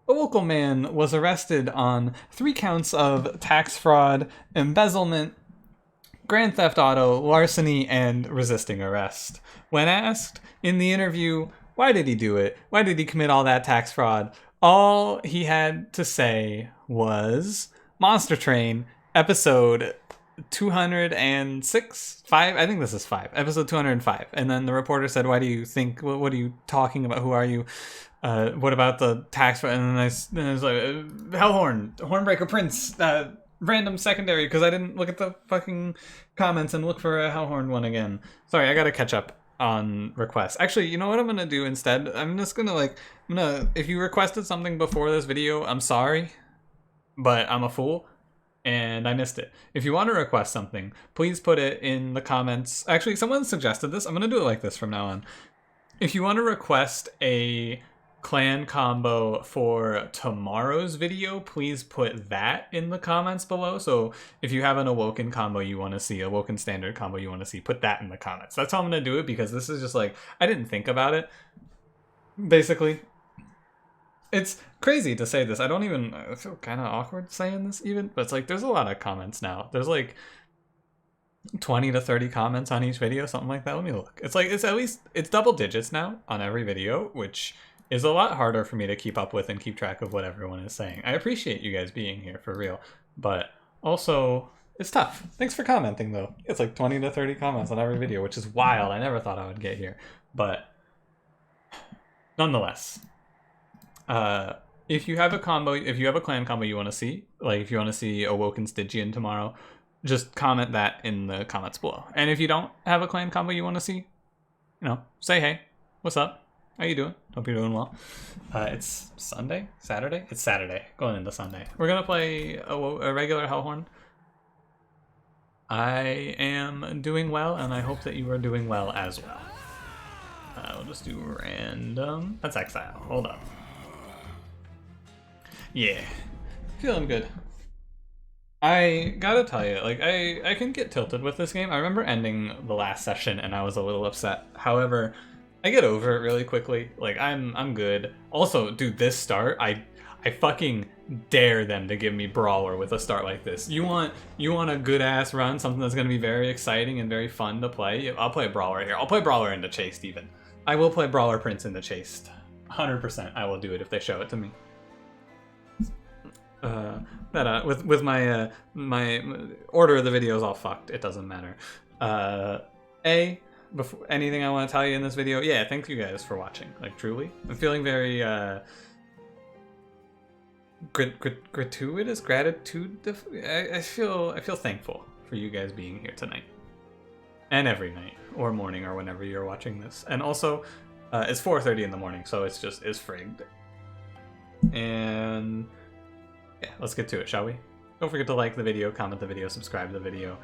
Awoken man was arrested on 3 counts of tax fraud, embezzlement, grand theft auto, larceny, and resisting arrest. When asked in the interview, why did he do it? Why did he commit all that tax fraud? All he had to say was Monster Train, episode 206? 5? I think this is 5. Episode 205. And then the reporter said, why do you think, what are you talking about? Who are you? What about the tax fraud? And then I was like, Hellhorn, Hornbreaker Prince, random secondary, because I didn't look at the fucking comments and look for a Hellhorn one again. Sorry, I gotta catch up on requests. Actually, you know what I'm gonna do instead? I'm just gonna if you requested something before this video, I'm sorry, but I'm a fool and I missed it. If you want to request something, please put it in the comments. Actually, someone suggested this. I'm gonna do it like this from now on. If you want to request a clan combo for tomorrow's video, please put that in the comments below. So if you have an Awoken combo you want to see, Awoken standard combo you want to see, put that in the comments. That's how I'm going to do it, because this is just like, I didn't think about it, basically. It's crazy to say this. I feel kind of awkward saying this even, but it's like, there's a lot of comments now. There's like 20 to 30 comments on each video, something like that. Let me look. It's like, it's double digits now on every video, which is a lot harder for me to keep up with and keep track of what everyone is saying. I appreciate you guys being here, for real, but also it's tough. Thanks for commenting though. It's like 20 to 30 comments on every video, which is wild. I never thought I would get here, but nonetheless, if you have a clan combo you want to see, like if you want to see Awoken Stygian tomorrow, just comment that in the comments below. And if you don't have a clan combo you want to see, say hey, what's up? How you doing? Hope you're doing well. It's Sunday? Saturday? It's Saturday, going into Sunday. We're gonna play a regular Hellhorn. I am doing well, and I hope that you are doing well as well. We'll just do random. That's Exile. Hold up. Yeah. Feeling good. I gotta tell you, like, I can get tilted with this game. I remember ending the last session, and I was a little upset. However, I get over it really quickly. Like, I'm good. Also, dude, this start, I fucking dare them to give me Brawler with a start like this. You want a good ass run, something that's gonna be very exciting and very fun to play? I'll play Brawler here. I'll play Brawler into Chased even. I will play Brawler Prince into Chased. 100%. I will do it if they show it to me. With my my order of the videos all fucked. It doesn't matter. Before anything I want to tell you in this video, yeah, thank you guys for watching. Like, truly, I'm feeling very gratuitous gratitude. I feel thankful for you guys being here tonight and every night or morning or whenever you're watching this. And also, it's 4:30 in the morning, so it's frigged. And yeah, let's get to it, shall we? Don't forget to like the video, comment the video, subscribe to the video.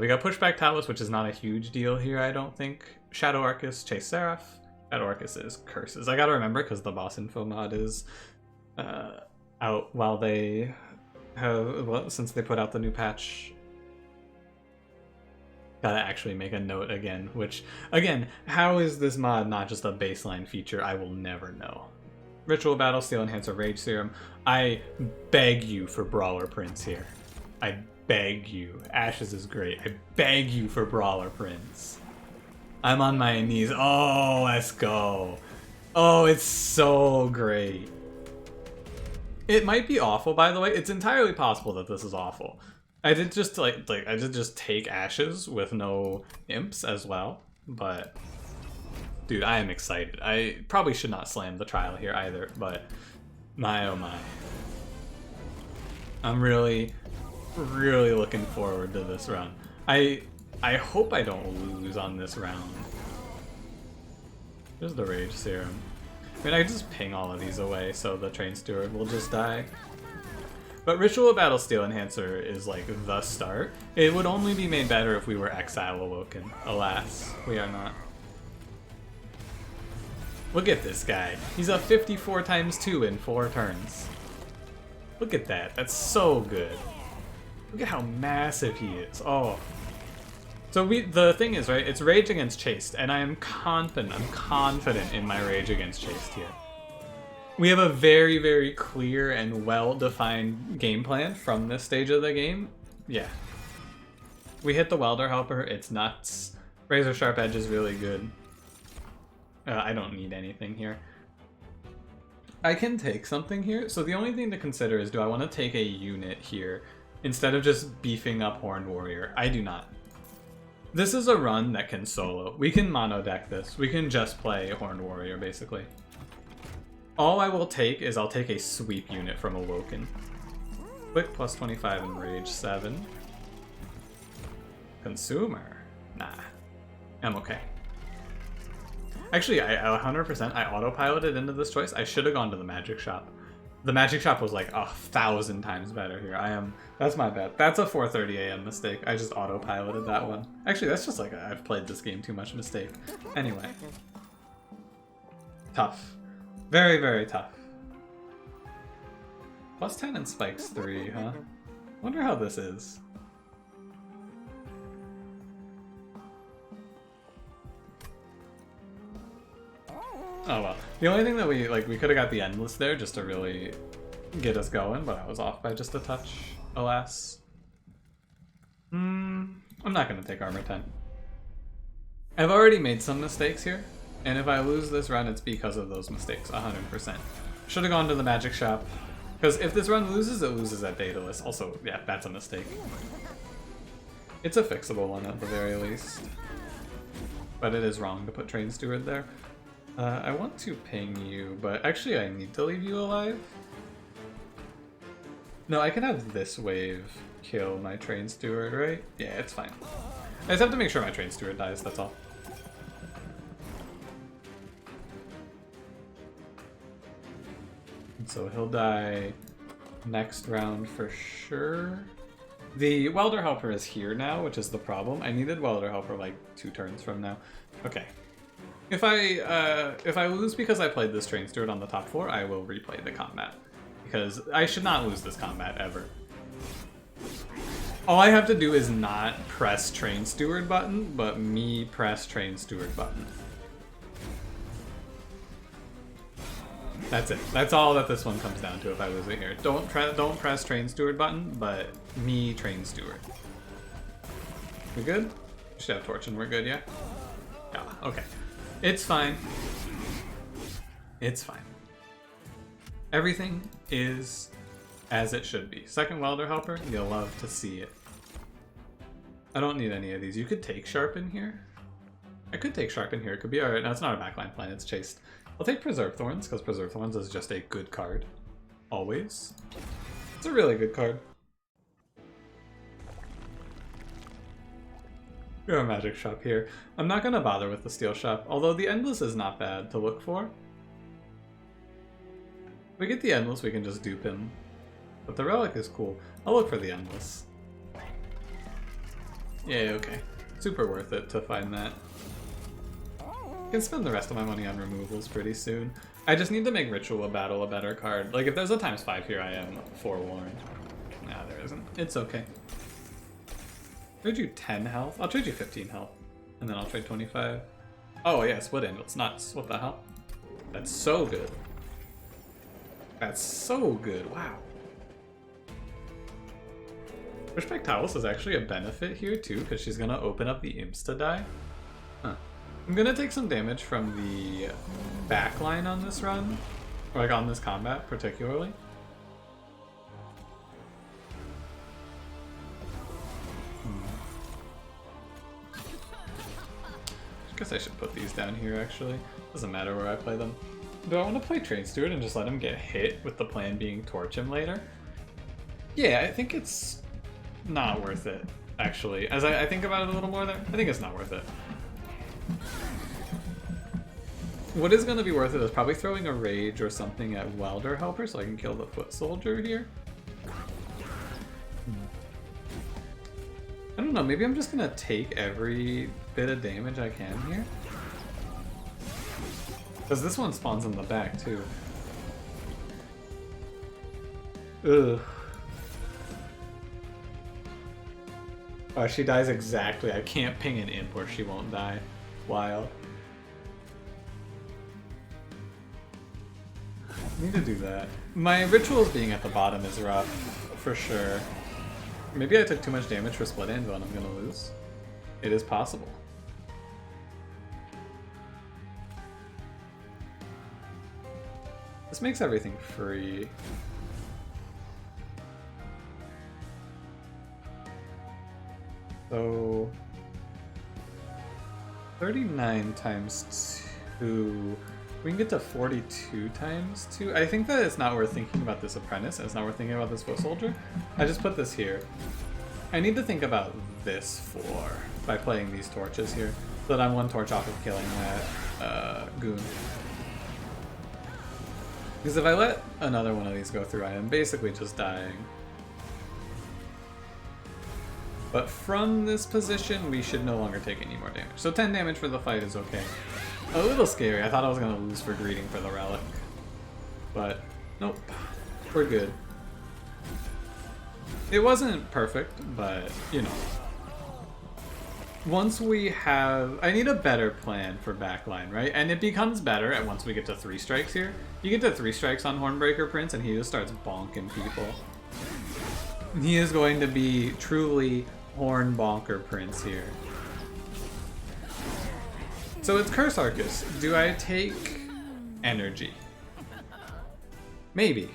We got Pushback Talos, which is not a huge deal here, I don't think. Shadow Arcus, Chase Seraph. Shadow Arcus is Curses. I gotta remember, because the boss info mod is out while they have, well, since they put out the new patch. Gotta actually make a note again, which, again, how is this mod not just a baseline feature? I will never know. Ritual Battle, Steel Enhancer, Rage Serum. I beg you for Brawler Prince here. I beg you. Ashes is great. I beg you for Brawler Prince. I'm on my knees. Oh, let's go. Oh, it's so great. It might be awful, by the way. It's entirely possible that this is awful. I did just I did just take Ashes with no imps as well, but dude, I am excited. I probably should not slam the trial here either, but my oh my. I'm really looking forward to this run. I hope I don't lose on this round. There's the Rage Serum. I mean, I just ping all of these away so the Train Steward will just die. But Ritual Battle Steel Enhancer is like the start. It would only be made better if we were Exile Awoken. Alas, we are not. Look at this guy. He's a 54 times 2 in 4 turns. Look at that. That's so good. Look at how massive he is. Oh. So the thing is, right, it's Rage against Chased, and I'm confident in my Rage against Chased here. We have a very, very clear and well-defined game plan from this stage of the game. Yeah. We hit the welder helper, it's nuts. Razor Sharp Edge is really good. I don't need anything here. I can take something here, so the only thing to consider is, do I want to take a unit here instead of just beefing up Horned Warrior? I do not. This is a run that can solo. We can mono deck this. We can just play Horned Warrior, basically. All I will take is I'll take a sweep unit from Awoken. Quick plus 25 and Rage 7. Consumer. Nah. I'm okay. Actually, I 100% I autopiloted into this choice. I should have gone to the magic shop. The magic shop was like 1,000 times better here. That's my bad. That's a 4:30 a.m. mistake. I just autopiloted that one. Actually, that's just like I've played this game too much mistake. Anyway. Tough. Very, very tough. Plus 10 and spikes 3, huh? Wonder how this is. Oh well. The only thing that we could have got the Endless there just to really get us going, but I was off by just a touch, alas. I'm not gonna take armor 10. I've already made some mistakes here, and if I lose this run, it's because of those mistakes, 100%. Should have gone to the magic shop, because if this run loses, it loses at Daedalus. Also, yeah, that's a mistake. It's a fixable one at the very least. But it is wrong to put Train Steward there. I want to ping you, but actually I need to leave you alive. No, I can have this wave kill my Train Steward, right? Yeah, it's fine. I just have to make sure my Train Steward dies, that's all. And so he'll die next round for sure. The Welder Helper is here now, which is the problem. I needed Welder Helper like 2 turns from now. Okay. If I lose because I played this Train Steward on the top 4, I will replay the combat. Because I should not lose this combat ever. All I have to do is not press Train Steward button, but me press Train Steward button. That's it. That's all that this one comes down to if I lose it here. Don't press Train Steward button, but me Train Steward. We good? Should have Torch and we're good, yeah? Yeah, okay. It's fine. It's fine. Everything is as it should be. Second Welder Helper, you'll love to see it. I don't need any of these. You could take Sharpen here. I could take Sharpen here. It could be alright. No, it's not a backline plan. It's chased. I'll take Preserve Thorns, because Preserve Thorns is just a good card. Always. It's a really good card. We have a magic shop here. I'm not going to bother with the steel shop, although the Endless is not bad to look for. If we get the Endless, we can just dupe him. But the Relic is cool. I'll look for the Endless. Yeah, okay. Super worth it to find that. I can spend the rest of my money on removals pretty soon. I just need to make Ritual of Battle a better card. Like, if there's a ×5 here, I am forewarned. Nah, there isn't. It's okay. Trade you 10 health? I'll trade you 15 health. And then I'll trade 25. Oh yeah, Split Anvil's nuts. What the hell? That's so good. That's so good. Wow. Pushback Talos is actually a benefit here too, because she's gonna open up the imps to die. Huh. I'm gonna take some damage from the backline on this run. Or like on this combat particularly. I guess I should put these down here actually. Doesn't matter where I play them. Do I want to play Train Steward and just let him get hit with the plan being torch him later? Yeah, I think it's not worth it, actually. As I think about it a little more there, I think it's not worth it. What is going to be worth it is probably throwing a Rage or something at Welder Helper so I can kill the Foot Soldier here. I don't know, maybe I'm just going to take every bit of damage I can here. Because this one spawns in the back too. Ugh. Oh, she dies exactly. I can't ping an imp or she won't die. Wild. Need to do that. My rituals being at the bottom is rough, for sure. Maybe I took too much damage for Split Anvil and I'm gonna lose. It is possible. This makes everything free. So 39 times 2. We can get to 42 times 2. I think that it's not worth thinking about this apprentice, and it's not worth thinking about this foot soldier. I just put this here. I need to think about this floor by playing these torches here, so that I'm one torch off of killing that goon. Because if I let another one of these go through, I am basically just dying. But from this position, we should no longer take any more damage. So 10 damage for the fight is okay. A little scary. I thought I was going to lose for greeting for the relic. But nope, we're good. It wasn't perfect, but you know. Once we have... I need a better plan for backline, right? And it becomes better at once we get to 3 strikes here. You get to 3 strikes on Hornbreaker Prince and he just starts bonking people. He is going to be truly Horn Bonker Prince here. So it's Curse Arcus. Do I take energy? Maybe.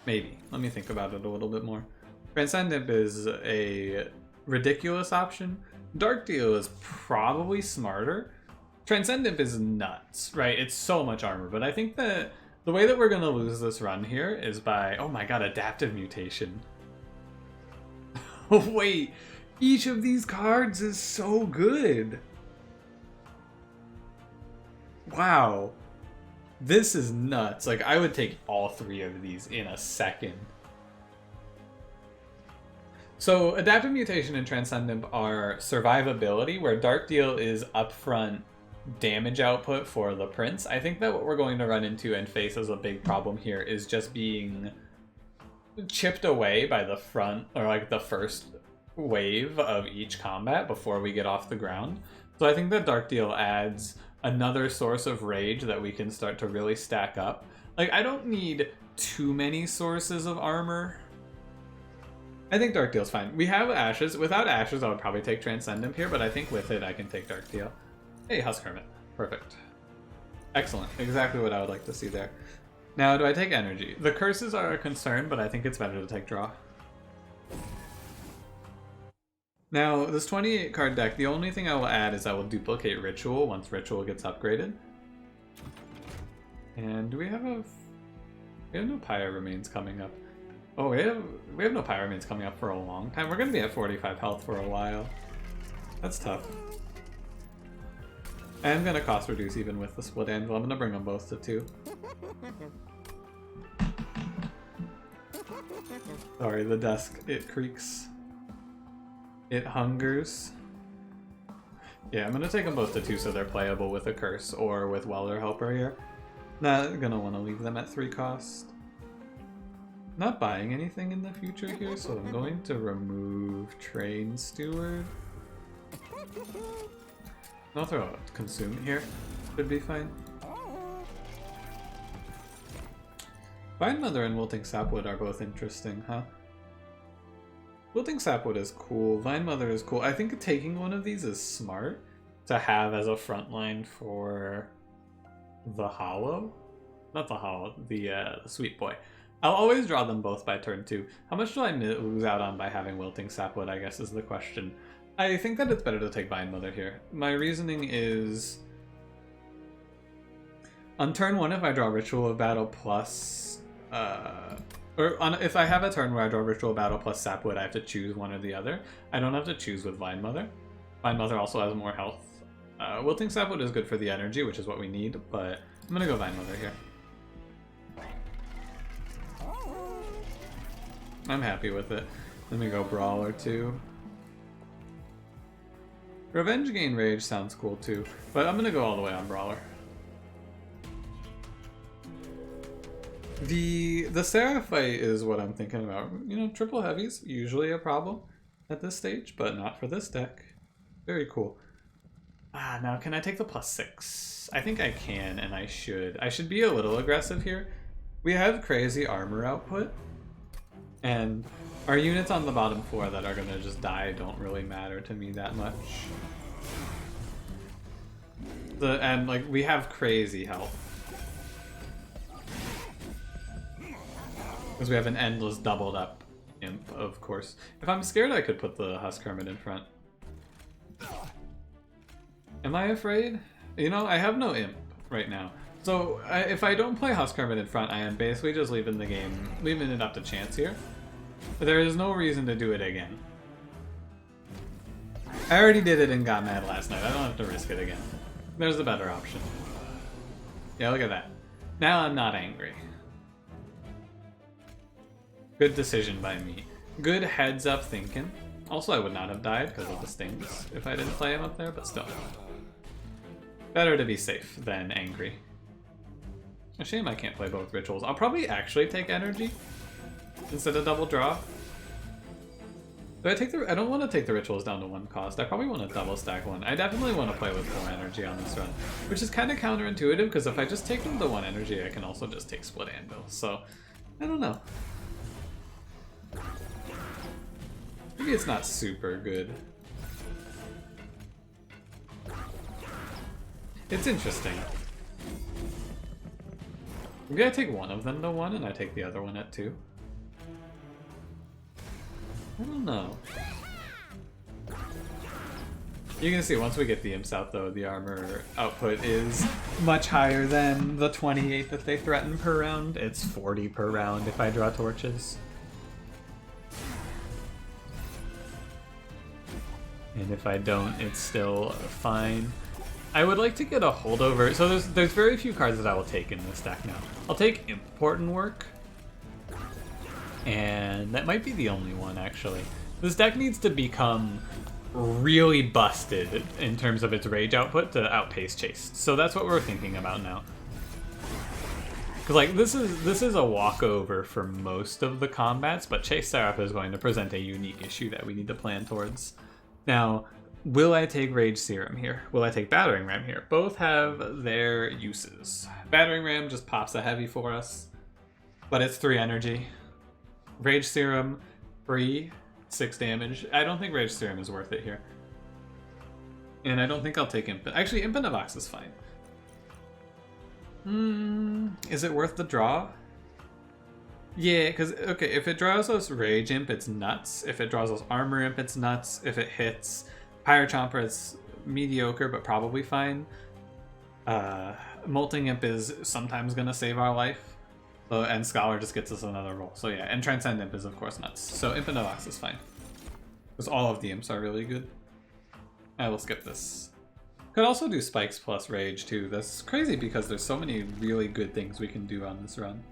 Maybe. Let me think about it a little bit more. Transcendent is a ridiculous option. Dark Deal is probably smarter. Transcendent is nuts, right? It's so much armor, but I think that the way that we're gonna lose this run here is by, oh my god, Adaptive Mutation. Wait, each of these cards is so good. Wow. This is nuts. Like, I would take all 3 of these in a second. So, Adaptive Mutation and Transcendent are survivability, where Dark Deal is upfront damage output for the Prince. I think that what we're going to run into and face as a big problem here is just being chipped away by the front, or like the first wave of each combat before we get off the ground. So I think that Dark Deal adds another source of rage that we can start to really stack up. Like, I don't need too many sources of armor. I think Dark Deal's fine. We have Ashes. Without Ashes, I would probably take Transcendent here, but I think with it, I can take Dark Deal. Hey, Husk Hermit. Perfect. Excellent. Exactly what I would like to see there. Now, do I take energy? The curses are a concern, but I think it's better to take draw. Now, this 28 card deck, the only thing I will add is I will duplicate Ritual once Ritual gets upgraded. And do we have a... We have no Pyre Remains coming up. Oh, we have no Pyre Remains coming up for a long time. We're going to be at 45 health for a while. That's tough. I am going to cost reduce even with the Split Anvil. I'm going to bring them both to 2. Sorry, the desk, it creaks. It hungers. Yeah, I'm going to take them both to 2 so they're playable with a Curse or with Welder Helper here. Not going to want to leave them at 3 cost. Not buying anything in the future here, so I'm going to remove Train Steward. I'll throw out Consume here. Should be fine. Vine Mother and Wilting Sapwood are both interesting, huh? Wilting Sapwood is cool. Vine Mother is cool. I think taking one of these is smart to have as a front line for the Hollow. Not the Hollow, the Sweet Boy. I'll always draw them both by turn 2. How much do I lose out on by having Wilting Sapwood, I guess, is the question. I think that it's better to take Vine Mother here. My reasoning is... On turn 1, if I draw Ritual of Battle plus... if I have a turn where I draw Ritual of Battle plus Sapwood, I have to choose one or the other. I don't have to choose with Vine Mother. Vine Mother also has more health. Wilting Sapwood is good for the energy, which is what we need, but I'm going to go Vine Mother here. I'm happy with it. Let me go Brawler too. Revenge Gain Rage sounds cool too, but I'm gonna go all the way on Brawler. The Seraph fight is what I'm thinking about. You know, triple heavy's usually a problem at this stage, but not for this deck. Very cool. Now can I take the +6? I think I can, and I should. I should be a little aggressive here. We have crazy armor output, and our units on the bottom floor that are gonna just die don't really matter to me that much. And like, we have crazy health. Because we have an endless doubled up imp, of course. If I'm scared, I could put the Husk Hermit in front. Am I afraid? You know, I have no imp right now. So if I don't play Husk Hermit in front, I am basically just leaving the game, leaving it up to chance here. But there is no reason to do it again. I already did it and got mad last night. I don't have to risk it again. There's a better option. Yeah, look at that. Now I'm not angry. Good decision by me. Good heads up thinking. Also, I would not have died because of the stings if I didn't play him up there, but still. Better to be safe than angry. A shame I can't play both rituals. I'll probably actually take energy instead of double draw. Do I take the? I don't want to take the rituals down to 1 cost. I probably want to double stack 1. I definitely want to play with 4 energy on this run, which is kind of counterintuitive because if I just take them to 1 energy, I can also just take split anvil. So I don't know. Maybe it's not super good. It's interesting. Maybe I take one of them to 1 and I take the other one at 2. I don't know. You can see once we get the imps out though, the armor output is much higher than the 28 that they threaten per round. It's 40 per round if I draw torches. And if I don't, it's still fine. I would like to get a holdover. So there's very few cards that I will take in this deck now. I'll take Important Work. And that might be the only one, actually. This deck needs to become really busted in terms of its rage output to outpace Chase. So that's what we're thinking about now. Because like this is a walkover for most of the combats, but Chase Seraph is going to present a unique issue that we need to plan towards. Now, will I take Rage Serum here? Will I take Battering Ram here? Both have their uses. Battering Ram just pops a heavy for us, but it's 3 energy. Rage Serum, free, 6 damage. I don't think Rage Serum is worth it here. And I don't think I'll take Imp. Actually, Imp in a box is fine. Is it worth the draw? Yeah, because, okay, if it draws us Rage Imp, it's nuts. If it draws us Armor Imp, it's nuts. If it hits Pyre Chomper, it's mediocre, but probably fine. Molting Imp is sometimes going to save our life. And Scholar just gets us another roll. So yeah, and Transcend Imp is of course nuts. So Imp in a box is fine. Because all of the Imps are really good. I will skip this. Could also do Spikes plus Rage too. That's crazy because there's so many really good things we can do on this run.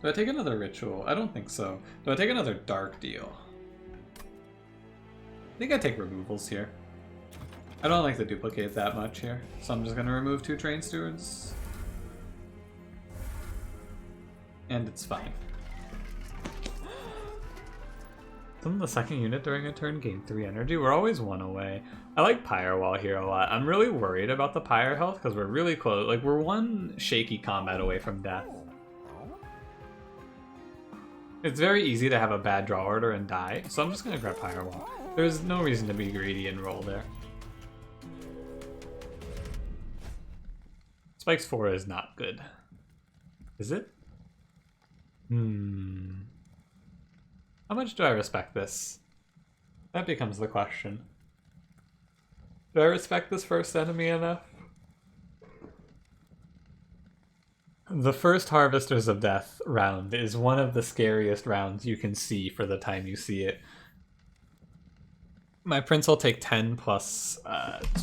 Do I take another Ritual? I don't think so. Do I take another Dark Deal? I think I take removals here. I don't like the duplicate that much here. So I'm just going to remove 2 Train Stewards. And it's fine. Summon the second unit during a turn, gain 3 energy. We're always 1 away. I like Pyre Wall here a lot. I'm really worried about the Pyre health because we're really close. Like, we're 1 shaky combat away from death. It's very easy to have a bad draw order and die, so I'm just going to grab Pyre Wall. There's no reason to be greedy and roll there. Spikes 4 is not good. Is it? How much do I respect this? That becomes the question. Do I respect this first enemy enough? The first Harvesters of Death round is one of the scariest rounds you can see for the time you see it. My Prince will take 10 plus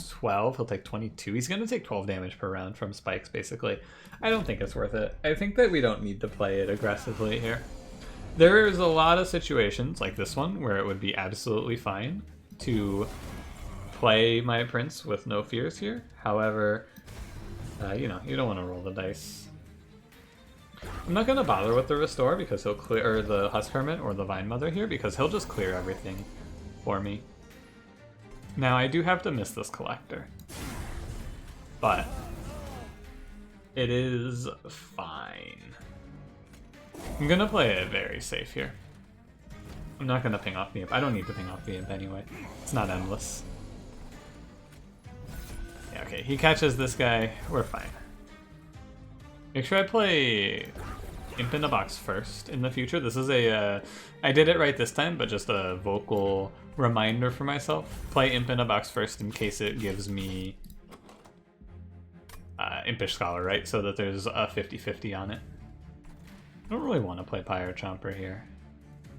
12. He'll take 22. He's going to take 12 damage per round from spikes, basically. I don't think it's worth it. I think that we don't need to play it aggressively here. There is a lot of situations, like this one, where it would be absolutely fine to play my Prince with no fears here. However, you know, you don't want to roll the dice. I'm not going to bother with the Restore because he'll clear, or the Husk Hermit or the Vine Mother here, because he'll just clear everything for me. Now, I do have to miss this Collector, but It is fine. I'm gonna play it very safe here. I'm not gonna ping off the imp. I don't need to ping off the imp anyway. It's not endless. Yeah, okay, he catches this guy. We're fine. Make sure I play Imp in a Box first in the future. This is a, I did it right this time, but just a vocal reminder for myself. Play Imp in a Box first in case it gives me Impish Scholar, right? So that there's a 50-50 on it. I don't really want to play Pyre Chomper here.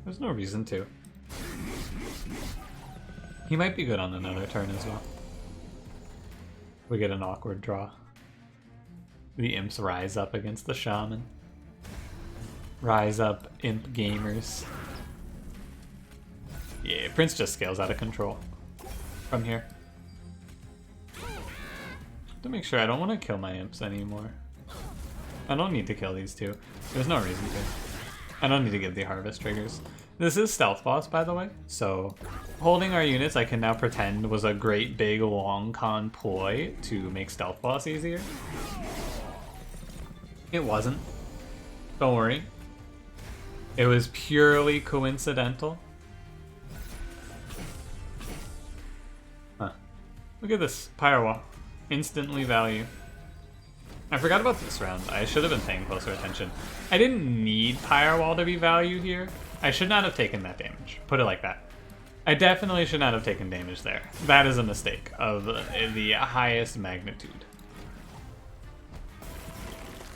There's no reason to. He might be good on another turn as well. We get an awkward draw. The imps rise up against the shaman. Rise up, imp gamers. Yeah, Prince just scales out of control from here. To make sure I don't want to kill my imps anymore. I don't need to kill these two. There's no reason to. I don't need to give the harvest triggers. This is stealth boss, by the way, so holding our units I can now pretend was a great big long con ploy to make stealth boss easier. It wasn't. Don't worry. It was purely coincidental. Huh. Look at this. Firewall. Instantly value. I forgot about this round. I should have been paying closer attention. I didn't need Firewall to be value here. I should not have taken that damage. Put it like that. I definitely should not have taken damage there. That is a mistake of the highest magnitude.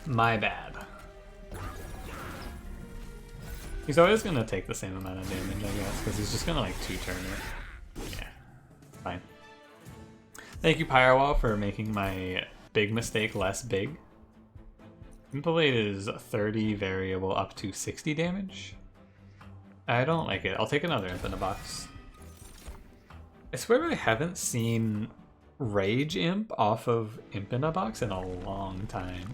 My bad. He's always going to take the same amount of damage, I guess, because he's just going to, like, two-turn it. Yeah. Fine. Thank you, Firewall, for making my big mistake less big. Impulate is 30 variable up to 60 damage. I don't like it. I'll take another Imp in a Box. I swear I haven't seen Rage Imp off of Imp in a Box in a long time.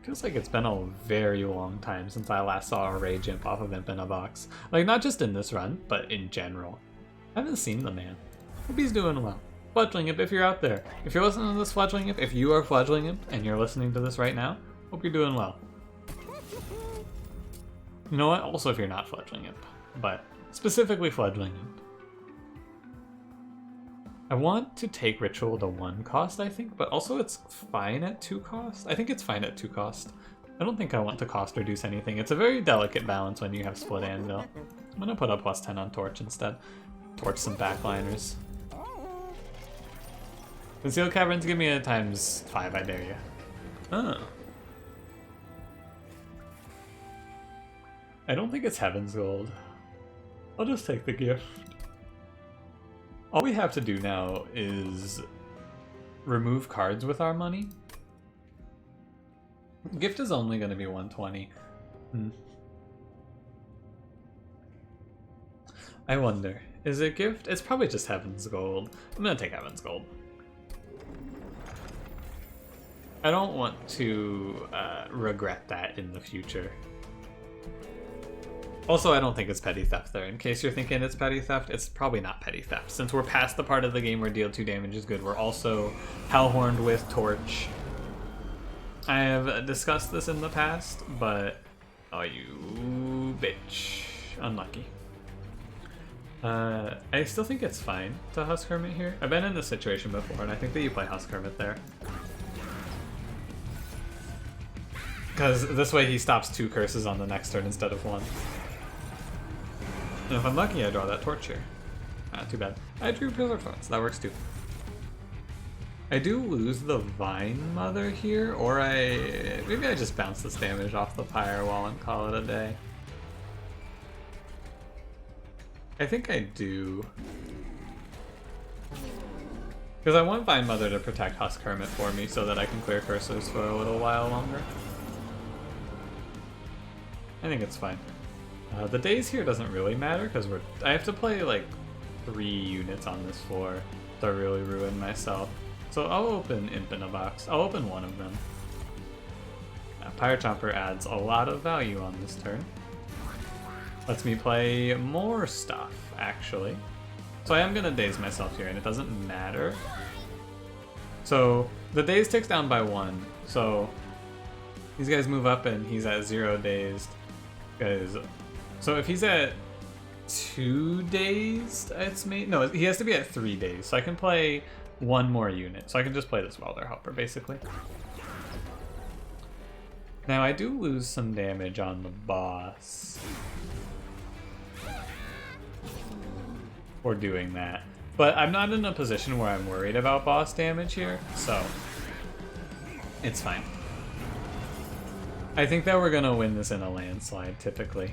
Feels like it's been a very long time since I last saw a Rage Imp off of Imp in a Box. Like, not just in this run, but in general. I haven't seen the man. Hope he's doing well. Fledgling Imp, if you're out there. If you're listening to this Fledgling Imp, if you are Fledgling Imp and you're listening to this right now, hope you're doing well. You know what? Also if you're not Fledgling Imp, but specifically Fledgling Imp. I want to take Ritual to 1 cost, I think, but also it's fine at 2 cost. I think it's fine at 2 cost. I don't think I want to cost reduce anything. It's a very delicate balance when you have Split Anvil. I'm gonna put a +10 on Torch instead. Torch some backliners. Concealed Caverns, give me a ×5, I dare you. Oh. I don't think it's Heaven's Gold. I'll just take the gift. All we have to do now is remove cards with our money. Gift is only going to be 120. I wonder, is it gift? It's probably just Heaven's Gold. I'm going to take Heaven's Gold. I don't want to regret that in the future. Also, I don't think it's petty theft there. In case you're thinking it's petty theft, it's probably not petty theft. Since we're past the part of the game where deal 2 damage is good, we're also Hellhorned with Torch. I have discussed this in the past, but... Oh, you bitch. Unlucky. I still think it's fine to Husk Hermit here. I've been in this situation before, and I think that you play Husk Hermit there. Because this way he stops 2 curses on the next turn instead of 1. And if I'm lucky, I draw that Torch here. Ah, too bad. I drew Pre-Seraph, so that works too. I do lose the Vine Mother here, or maybe I just bounce this damage off the Firewall and call it a day. I think I do. Because I want Vine Mother to protect Husk Hermit for me so that I can clear cursors for a little while longer. I think it's fine. The days here doesn't really matter because I have to play like 3 units on this floor to really ruin myself. So I'll open Imp in a Box. I'll open one of them. Pyre Chomper adds a lot of value on this turn. Lets me play more stuff, actually. So I am going to daze myself here, and it doesn't matter. So the days ticks down by 1. So these guys move up and he's at 0 dazed. Guys, so if he's at 2 dazed, it's me. No, he has to be at 3 days. So I can play 1 more unit. So I can just play this Welder Helper basically. Now I do lose some damage on the boss for doing that. But I'm not in a position where I'm worried about boss damage here, so it's fine. I think that we're gonna win this in a landslide, typically.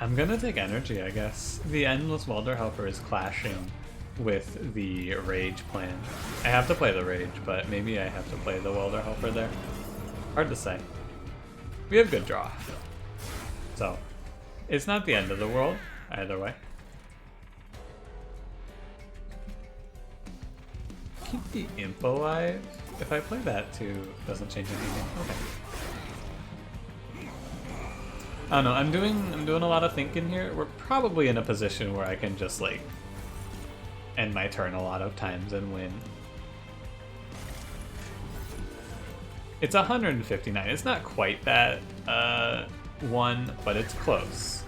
I'm gonna take energy, I guess. The Endless Welder Helper is clashing with the Rage plan. I have to play the Rage, but maybe I have to play the Welder Helper there. Hard to say. We have good draw. So, it's not the end of the world, either way. Keep the Imp alive. If I play that too, it doesn't change anything. Okay. I don't know, I'm doing a lot of thinking here. We're probably in a position where I can just like end my turn a lot of times and win. It's 159. It's not quite that one, but it's close.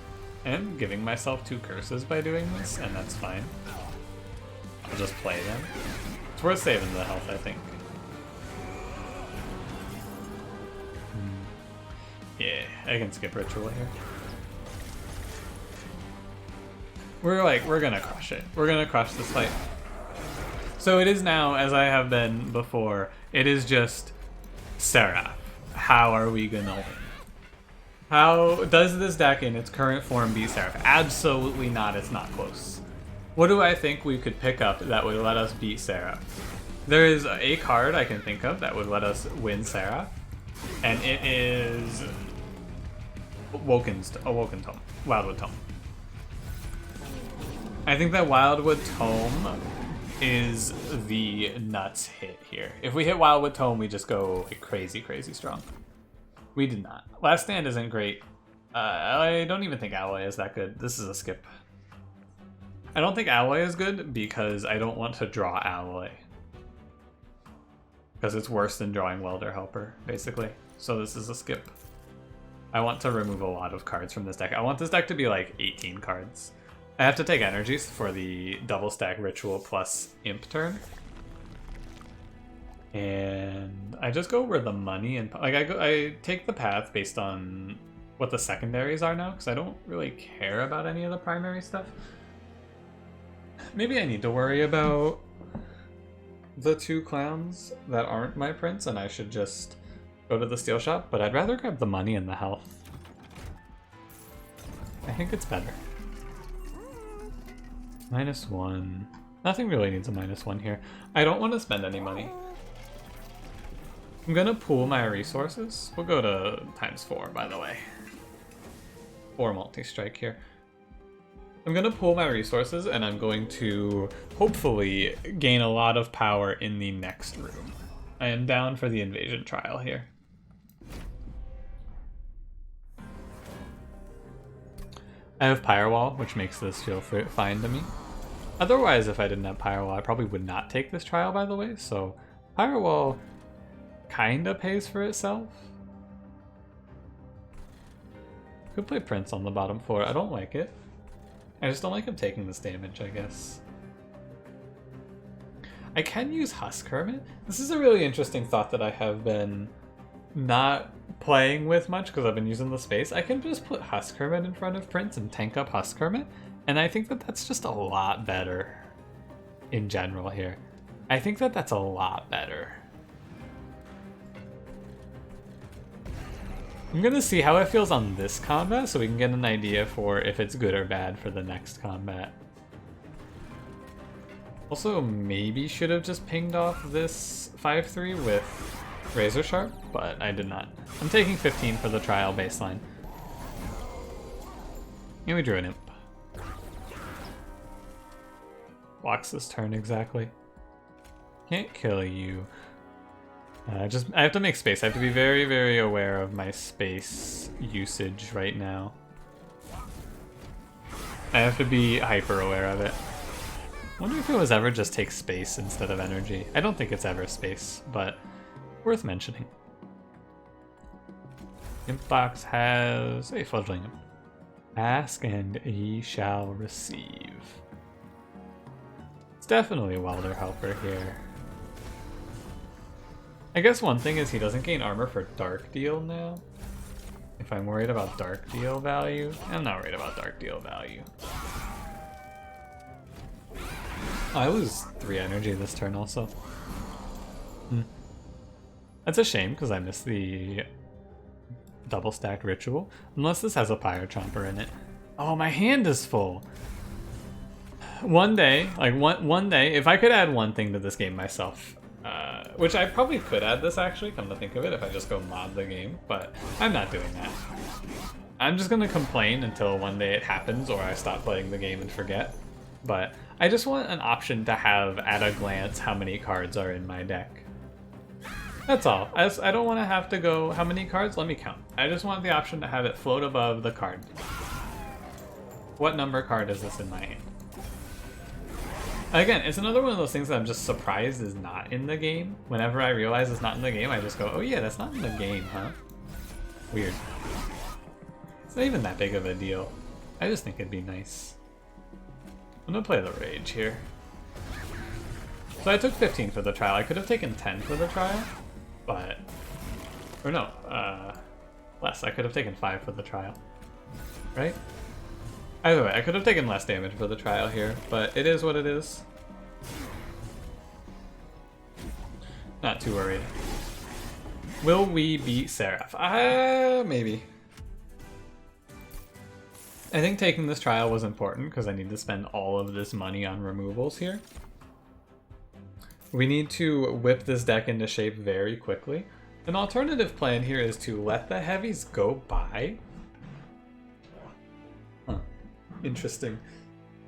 And I'm giving myself 2 curses by doing this, and that's fine. I'll just play them. It's worth saving the health, I think. Yeah, I can skip ritual here. We're gonna crush it. We're gonna crush this fight. So it is now, as I have been before, it is just Seraph. How are we gonna win? How does this deck in its current form beat Seraph? Absolutely not, it's not close. What do I think we could pick up that would let us beat Seraph? There is a card I can think of that would let us win Seraph, and it is Awoken Tome, Wildwood Tome. I think that Wildwood Tome is the nuts hit here. If we hit Wildwood Tome, we just go like crazy, crazy strong. We did not. Last Stand isn't great. I don't even think Alloy is that good. This is a skip. I don't think Alloy is good because I don't want to draw Alloy. Because it's worse than drawing Welder Helper, basically. So this is a skip. I want to remove a lot of cards from this deck. I want this deck to be like 18 cards. I have to take energies for the double stack ritual plus imp turn. And I just go where the money and like I take the path based on what the secondaries are now, because I don't really care about any of the primary stuff. Maybe I need to worry about the 2 clowns that aren't my prince, and I should just go to the steel shop, but I'd rather grab the money and the health. I think it's better. -1. Nothing really needs a -1 here. I don't want to spend any money. I'm gonna pool my resources. We'll go to ×4, by the way. 4 multi-strike here. I'm gonna pool my resources, and I'm going to hopefully gain a lot of power in the next room. I am down for the invasion trial here. I have Firewall, which makes this feel fine to me. Otherwise, if I didn't have Firewall, I probably would not take this trial, by the way, so Firewall kinda pays for itself. Could play Prince on the bottom floor. I don't like it. I just don't like him taking this damage, I guess. I can use Husk Hermit. This is a really interesting thought that I have been not playing with much because I've been using the space. I can just put Husk Hermit in front of Prince and tank up Husk Hermit, and I think that that's just a lot better in general here. I think that that's a lot better. I'm gonna see how it feels on this combat so we can get an idea for if it's good or bad for the next combat. Also, maybe should have just pinged off this 5-3 with Razor Sharp, but I did not. I'm taking 15 for the trial baseline. And we drew an imp. Blocks this turn exactly. Can't kill you. I have to make space. I have to be very, very aware of my space usage right now. I have to be hyper aware of it. Wonder if it was ever just take space instead of energy. I don't think it's ever space, but worth mentioning. Imp box has a fledgling imp. Ask and ye shall receive. It's definitely a welder helper here. I guess one thing is he doesn't gain armor for dark deal now. If I'm worried about dark deal value, I'm not worried about dark deal value. I lose 3 energy this turn also. That's a shame because I missed the double stacked ritual. Unless this has a pyre chomper in it. Oh, my hand is full. One day, like one day, if I could add one thing to this game myself, which I probably could add this actually, come to think of it, if I just go mod the game, but I'm not doing that. I'm just gonna complain until one day it happens or I stop playing the game and forget. But I just want an option to have at a glance how many cards are in my deck. That's all. I don't want to have to go, how many cards? Let me count. I just want the option to have it float above the card. What number card is this in my hand? Again, it's another one of those things that I'm just surprised is not in the game. Whenever I realize it's not in the game, I just go, oh yeah, that's not in the game, huh? Weird. It's not even that big of a deal. I just think it'd be nice. I'm gonna play the Rage here. So I took 15 for the trial. I could have taken 10 for the trial, but... Or no, less. I could have taken 5 for the trial. Right? Either way, I could have taken less damage for the trial here, but it is what it is. Not too worried. Will we beat Seraph? Maybe. I think taking this trial was important because I need to spend all of this money on removals here. We need to whip this deck into shape very quickly. An alternative plan here is to let the heavies go by. Huh. Interesting.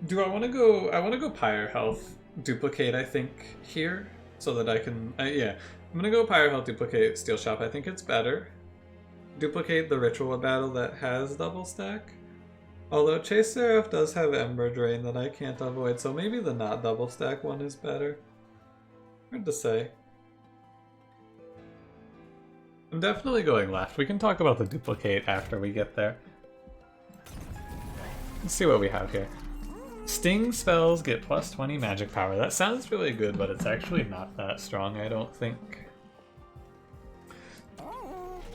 Do I want to go? I want to go Pyre Health Duplicate, I think, here, so that I can... yeah, I'm going to go Pyre Health Duplicate Steel Shop. I think it's better. Duplicate the Ritual Battle that has double stack. Although Chase Seraph does have Ember Drain that I can't avoid, so maybe the not double stack one is better. Hard to say. I'm definitely going left. We can talk about the duplicate after we get there. Let's see what we have here. Sting spells get plus 20 magic power. That sounds really good, but it's actually not that strong, I don't think.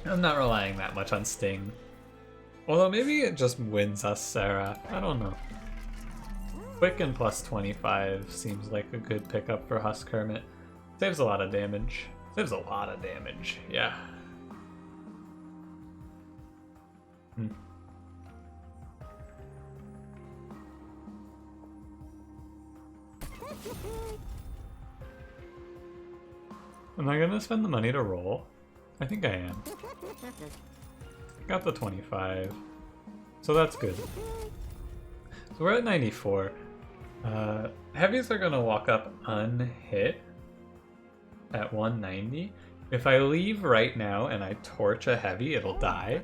I'm not relying that much on Sting. Although maybe it just wins us Seraph. I don't know. Quick and plus 25 seems like a good pickup for Husk Hermit. Saves a lot of damage. Saves a lot of damage, yeah. Am I gonna spend the money to roll? I think I am. Got the 25. So that's good. So we're at 94. Heavies are gonna walk up unhit at 190. If I leave right now and I torch a heavy, it'll die.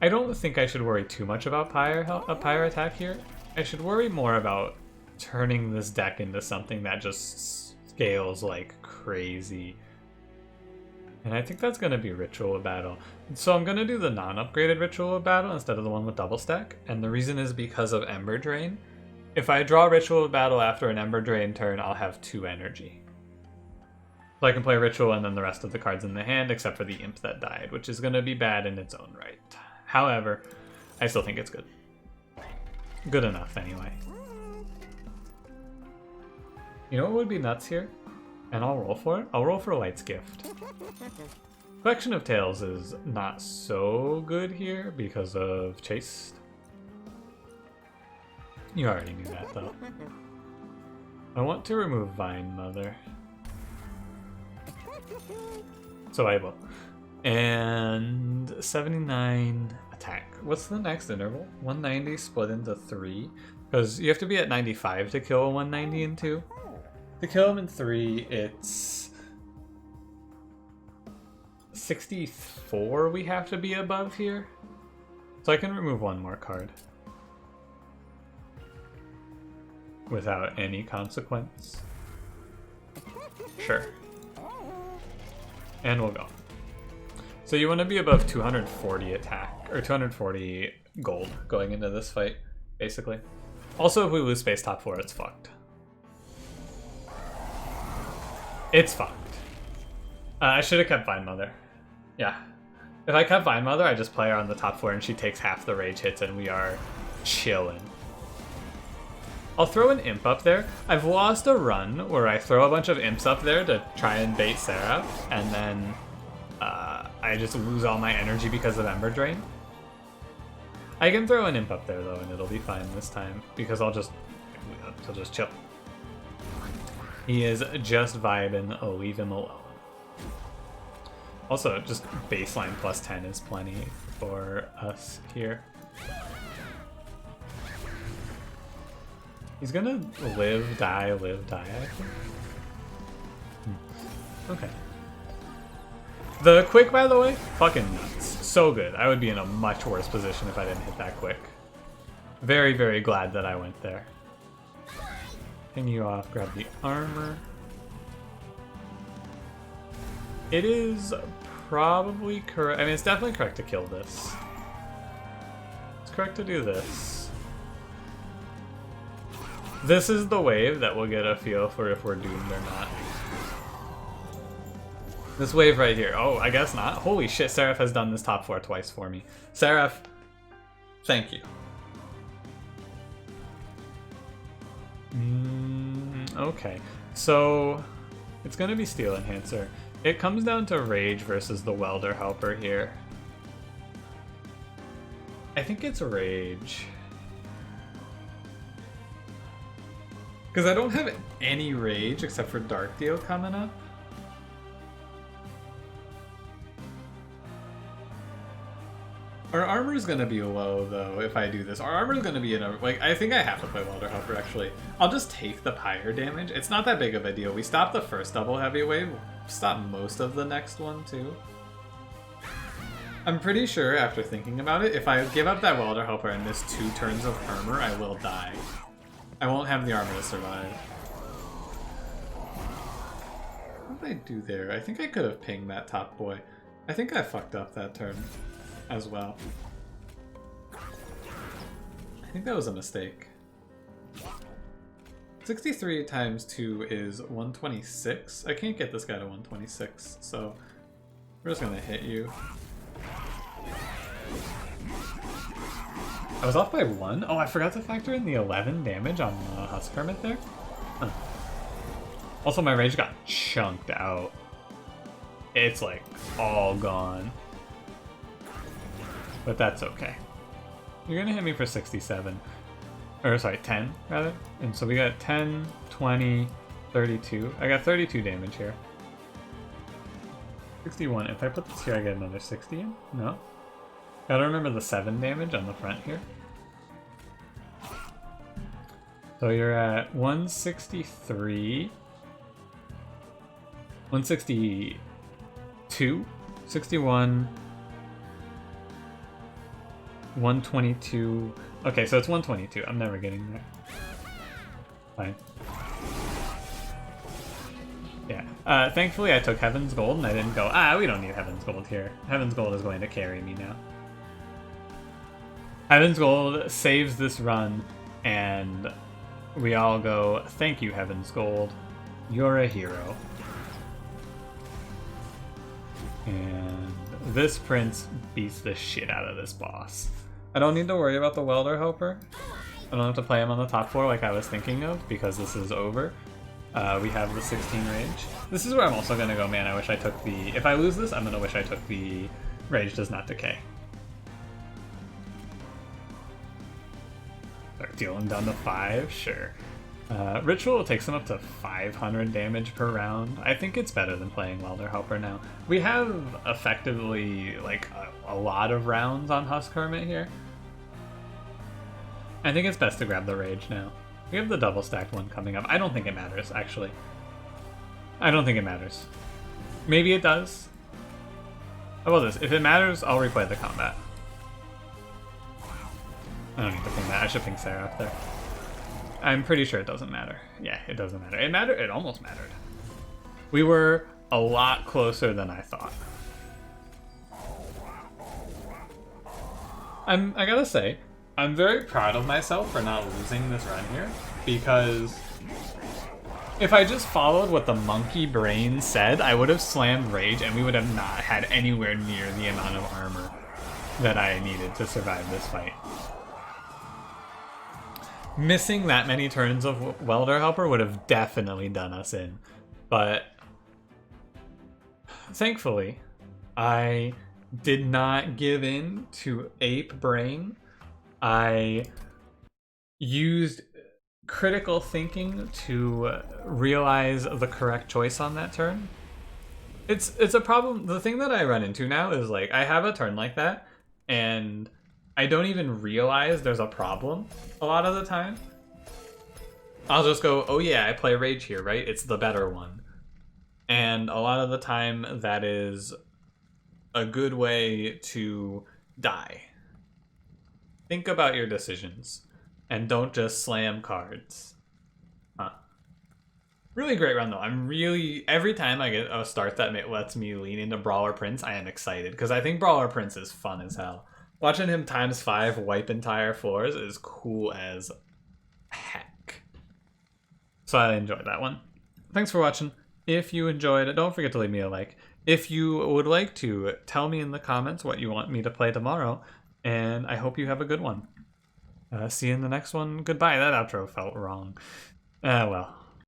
I don't think I should worry too much about a pyre attack here. I should worry more about turning this deck into something that just scales like crazy. And I think that's going to be Ritual of Battle. So I'm going to do the non-upgraded Ritual of Battle instead of the one with double stack. And the reason is because of Ember Drain. If I draw Ritual of Battle after an Ember Drain turn, I'll have 2 energy. So I can play Ritual and then the rest of the cards in the hand, except for the Imp that died, which is going to be bad in its own right. However, I still think it's good. Good enough, anyway. You know what would be nuts here? And I'll roll for it? I'll roll for Light's Gift. Collection of Tails is not so good here because of Chased. You already knew that, though. I want to remove Vine Mother. So I will. And 79 attack. What's the next interval? 190 split into 3? Because you have to be at 95 to kill a 190 in 2. To kill him in 3, it's 64 we have to be above here. So I can remove one more card. without any consequence. Sure. And we'll go. So you want to be above 240 attack, or 240 gold going into this fight, basically. Also, if we lose space top 4, it's fucked. It's fucked. I should have kept Vine Mother. Yeah. If I kept Vine Mother, I just play her on the top 4 and she takes half the rage hits and we are chilling. I'll throw an imp up there. I've lost a run where I throw a bunch of imps up there to try and bait Seraph, and then I just lose all my energy because of Ember Drain. I can throw an imp up there though, and it'll be fine this time because I'll just chill. He is just vibing. I'll leave him alone. Also, just baseline plus 10 is plenty for us here. He's gonna live, die, I think. Okay. The quick, by the way, fucking nuts. So good. I would be in a much worse position if I didn't hit that quick. Very, very glad that I went there. Ping you off, grab the armor. It is probably correct. I mean, it's definitely correct to kill this. It's correct to do this. This is the wave that we'll get a feel for if we're doomed or not. This wave right here. Oh, I guess not. Holy shit, Seraph has done this top 4 twice for me. Seraph, thank you. Okay, so it's gonna be Steel Enhancer. It comes down to Rage versus the Welder Helper here. I think it's Rage. Because I don't have any Rage except for Dark Deal coming up. Our armor's gonna be low though if I do this. Our armor's gonna be in a, like, I think I have to play Welder Helper actually. I'll just take the pyre damage. It's not that big of a deal. We stopped the first double heavy wave. Stop most of the next one too. I'm pretty sure after thinking about it, if I give up that Welder Helper and miss 2 turns of armor, I will die. I won't have the armor to survive. What did I do there? I think I could have pinged that top boy. I think I fucked up that turn as well. I think that was a mistake. 63 times 2 is 126. I can't get this guy to 126, so we're just gonna hit you. I was off by 1? Oh, I forgot to factor in the 11 damage on Husk Hermit there. Huh. Also, my rage got chunked out. It's like all gone. But that's okay. You're gonna hit me for 67. Or sorry, 10 rather. And so we got 10, 20, 32. I got 32 damage here. 61. If I put this here, I get another 60 in? No? Gotta remember the 7 damage on the front here. So you're at 163. 162. 61. 122. Okay, so it's 122. I'm never getting there. Fine. Yeah. Thankfully I took Heaven's Gold and I didn't go, we don't need Heaven's Gold here. Heaven's Gold is going to carry me now. Heaven's Gold saves this run and we all go, thank you, Heaven's Gold. You're a hero. And this prince beats the shit out of this boss. I don't need to worry about the Welder Helper. I don't have to play him on the top 4 like I was thinking of because this is over. We have the 16 rage. This is where I'm also gonna go, man, I wish I took the... If I lose this, I'm gonna wish I took the Rage Does Not Decay. Start dealing down to 5? Sure. Ritual takes them up to 500 damage per round. I think it's better than playing Welder Helper now. We have effectively, like, a lot of rounds on Husk Hermit here. I think it's best to grab the Rage now. We have the double stacked one coming up. I don't think it matters, actually. I don't think it matters. Maybe it does. How about this? If it matters, I'll replay the combat. I don't need to ping that. I should ping Seraph there. I'm pretty sure it doesn't matter. Yeah, it doesn't matter. It almost mattered. We were a lot closer than I thought. I gotta say, I'm very proud of myself for not losing this run here, because if I just followed what the monkey brain said, I would have slammed Rage and we would have not had anywhere near the amount of armor that I needed to survive this fight. Missing that many turns of Welder Helper would have definitely done us in, but thankfully, I did not give in to ape brain. I used critical thinking to realize the correct choice on that turn. It's a problem. The thing that I run into now is like I have a turn like that and I don't even realize there's a problem a lot of the time. I'll just go, oh yeah, I play Rage here, right? It's the better one. And a lot of the time that is a good way to die. Think about your decisions and don't just slam cards. Really great run though. Every time I get a start that lets me lean into Brawler Prince, I am excited because I think Brawler Prince is fun as hell. Watching him ×5 wipe entire floors is cool as heck. So I enjoyed that one. Thanks for watching. If you enjoyed it, don't forget to leave me a like. If you would like to, tell me in the comments what you want me to play tomorrow, and I hope you have a good one. See you in the next one. Goodbye. That outro felt wrong. Well.